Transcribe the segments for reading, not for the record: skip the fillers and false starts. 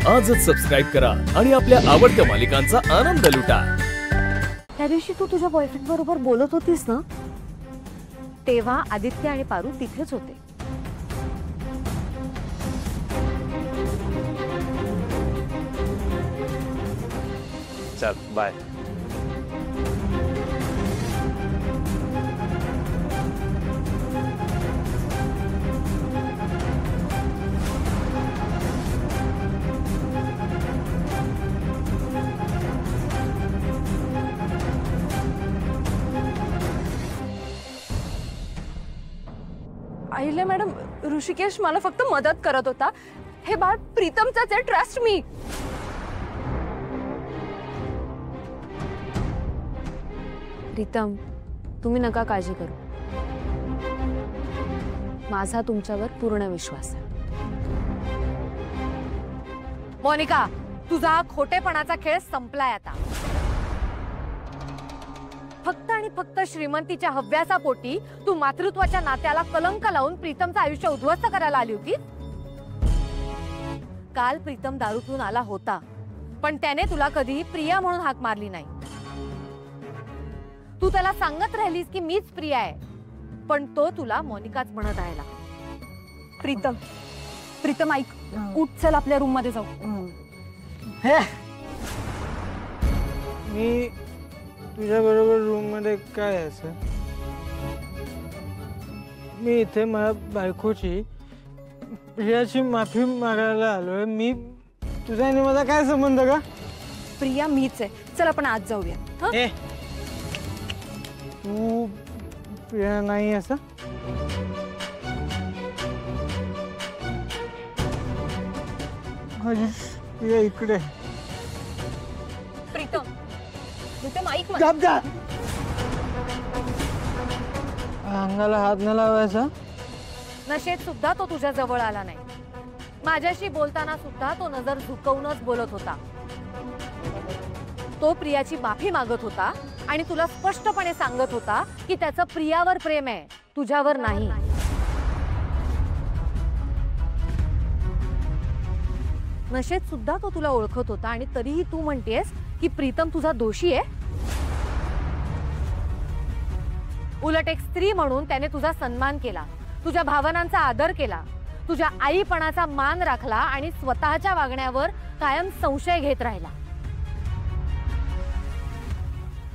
आजच सबस्क्राईब करा आणि आपल्या आवडत्या मालिकांचा आनंद लुटा। त्या दिवशी तू तुझ्या बॉयफ्रेंड बरोबर बोलत होतीस ना, तेव्हा आदित्य आणि पारू तिथेच होते। चल बाय। आहिले मॅडम, ऋषिकेश मला फक्त मदत करत होता। हे बाळ प्रीतमचाच आहे, ट्रस्ट मी। प्रीतम, तुम्ही नका काळजी करू, माझा तुमच्यावर पूर्ण विश्वास आहे। मोनिका, तुझा खोटेपणाचा खेळ संपलाय आता। फक्त आणि फक्त श्रीमंतीच्या हव्यासापोटी तू मातृत्वाच्या नात्याला कलंक लावून प्रीतमचं आयुष्य उद्ध्वस्त करायला आली होती। काल प्रीतम दारू पिऊन आला होता, पण त्याने तुला कधीही प्रिया म्हणून हाक मारली नाही। तू त्याला सांगत राहिलीस की मीच प्रिया आहे, पण तो तुला मोनिकाच म्हणत राहिला। प्रीतम, प्रीतम ऐक, उठ, चल आपल्या रूम मध्ये जाऊ। मी तुझ्या बरोबर रूम मध्ये काय असं? मी इथे माझ्या बायकोची प्रियाची माफी मागायला आलोय। मी तुझा आणि माझा काय संबंध का? प्रिया मीच आहे, चल आपण आज जाऊया। ए, तू प्रिया नाही असं? प्रिया इकडे। प्रीतम, प्रीतम ऐक गप जा। अंगाला हात न लावायचा। नशेत सुद्धा तो तुझ्या जवळ आला नाही। माझ्याशी बोलताना सुद्धा तो नजर झुकवूनच बोलत होता। तो प्रियाची माफी मागत होता आणि तुला स्पष्टपणे सांगत होता की त्याचं प्रियावर प्रेम आहे, तुझ्यावर नाही। नशेत सुद्धा तो तुला ओळखत होता आणि तरीही तू म्हणतेस की प्रीतम तुझा दोषी आहे। उलट एक स्त्री म्हणून त्याने तुझा सन्मान केला, तुझ्या भावनांचा आदर केला, तुझ्या आईपणाचा मान राखला आणि स्वतःच्या वागण्यावर कायम संशय घेत राहिला।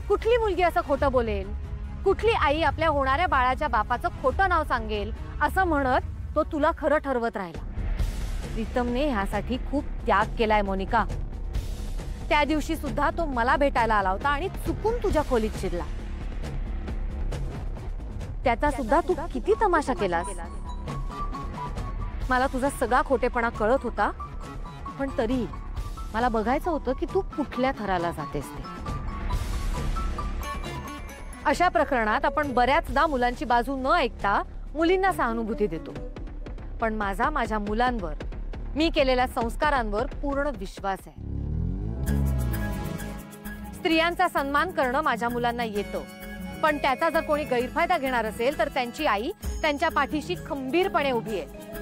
कुठली मुलगी असं खोटं बोलेल? कुठली आई आपल्या होणाऱ्या बाळाच्या बापाचं खोटं नाव सांगेल? असं म्हणत तो तुला खरं ठरवत राहिला। प्रीतमने ह्यासाठी खूप त्याग केलाय मोनिका। त्या दिवशी सुद्धा तो मला भेटायला आला होता आणि चुकून तुझ्या खोलीत शिरला। त्याचा सुद्धा तू किती तमाशा केलास। मला तुझा सगळा खोटेपणा कळत होता, पण तरी मला बघायचं होतं की तू कुठल्या थराला जातेस ते। अशा प्रकरणात आपण बऱ्याचदा मुलांची बाजू न ऐकता मुलींना सहानुभूती देतो, पण माझा माझ्या मुलांवर, मी केलेल्या संस्कारांवर पूर्ण विश्वास आहे। स्त्रियांचा सन्मान करणं माझ्या मुलांना येतं, पण त्याचा जर कोणी गैरफायदा घेणार असेल तर त्यांची आई त्यांच्या पाठीशी खंबीरपणे उभी आहे।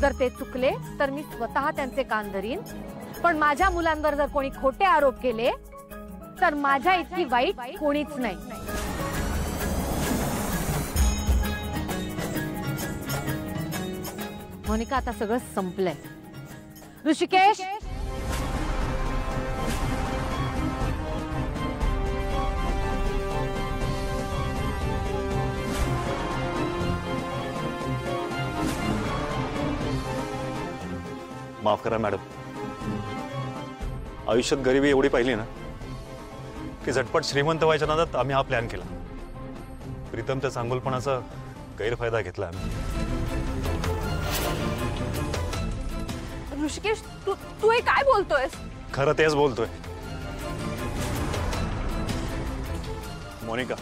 जर ते चुकले तर मी स्वतः त्यांचे कान धरीन, पण माझ्या मुलांवर जर कोणी खोटे आरोप केले तर माझ्या इतकी वाईट कोणीच नाही। मोनिका, आता सगळं संपलंय। ऋषिकेश, माफ करा मॅडम, आयुष्यात गरिबी एवढी पाहिली ना की झटपट श्रीमंत व्हायच्या नादात आम्ही हा प्लॅन केला। प्रीतमच्या चांगुलपणाचा गैरफायदा घेतला आम्ही। ऋषिकेश, तू हे काय बोलतोयस? खरं तेच बोलतोय मोनिका।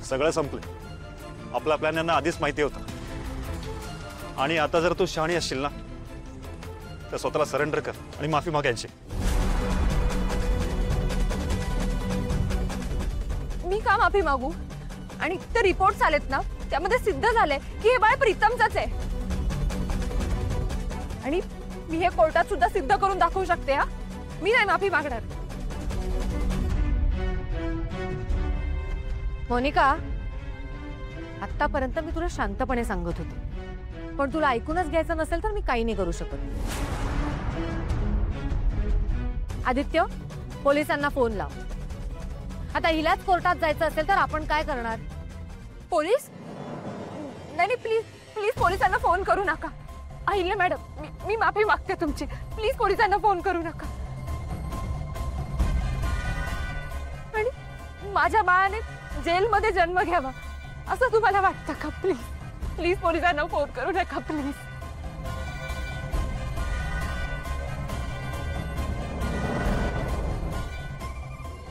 सगळं संपलंय। आपला प्लॅन यांना आधीच माहिती होता आणि आता जर तू शहाणी असशील ना तर स्वतःला सरेंडर कर आणि माफी मागायची। मी का माफी मागू? आणि ते रिपोर्ट्स आलेत ना, त्यामध्ये सिद्ध झाले की हे बाळ प्रीतमचंच आहे। आणि मी हे कोर्टात सुद्धा सिद्ध करून दाखवू शकते. हा, मी नाही माफी मागणार. मोनिका, आतापर्यंत मी तुला शांतपणे सांगत होते, पण तुला ऐकूनच घ्यायचं नसेल तर मी काही नाही करू शकत. आदित्य, पोलिसांना फोन लाव. आता हिलाच कोर्टात जायचं असेल तर आपण काय करणार? पोलीस? नाही प्लीज प्लीज पोलिसांना फोन करू नका. अहिल्या मॅडम, मी माफी मागते तुमची. प्लीज पोलिसांना फोन करू नका. आणि माझ्या बाळाने जेलमध्ये जन्म घ्यावा असं तुम्हाला वाटतं का? प्लीज प्लीज पोलिसांना फोन करू नका प्लीज.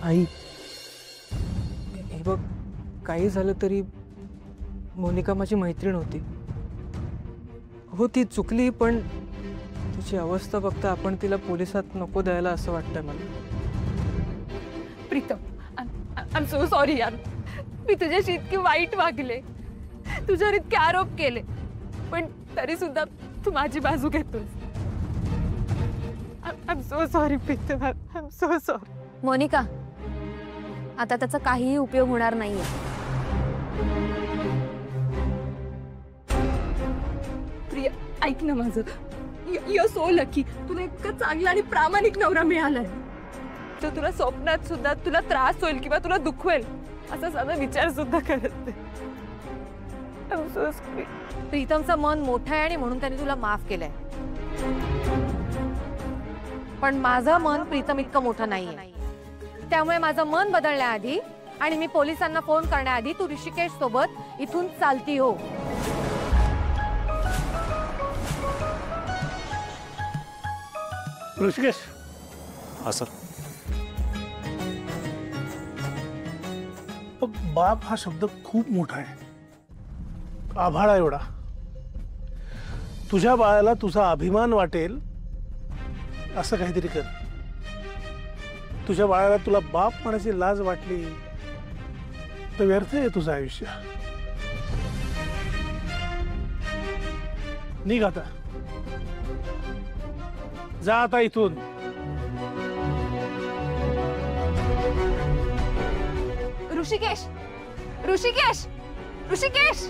आई, हे बघ, काही झालं तरी मोनिका माझी मैत्रीण होती. हो, ती चुकली, पण तिची अवस्था बघता आपण तिला पोलिसात नको द्यायला असं वाटतंय मला. Pritam, I am so sorry यार. मी तुझ्याशी इतकी वाईट वागले, तुझ्यावर इतके आरोप केले, पण तरी सुद्धा तू माझी बाजू घेतोस. I am so sorry Pritam, I am so sorry. Monika, आता त्याचा काहीही उपयोग होणार नाहीये. प्रिया, ऐक ना माझं. You so lucky. तुला इतका चांगला आणि प्रामाणिक नवरा मिळालाय. तो तुला स्वप्नात सुद्धा तुला त्रास होईल किंवा तुला दुखवेल असा साधा विचार सुद्धा करत नाही. I'm so sorry. प्रीतमचं मन मोठं आहे आणि म्हणून त्याने तुला माफ केलंय, पण माझं मन प्रीतम इतकं मोठं नाहीये. त्यामुळे माझं मन बदलण्याआधी आणि मी पोलिसांना फोन करण्याआधी तू ऋषिकेश सोबत इथून चालती हो. ऋषिकेश. हा सर. बाप हा शब्द खूप मोठा आहे, आभाळा एवढा. तुझ्या बाळाला तुझा अभिमान वाटेल असं काहीतरी कर. तुझ्या बाळाला तुला बाप म्हणायची लाज वाटली तर व्यर्थ आहे तुझं आयुष्य. निघ आता, जा आता इथून. ऋषिकेश, ऋषिकेश, ऋषिकेश.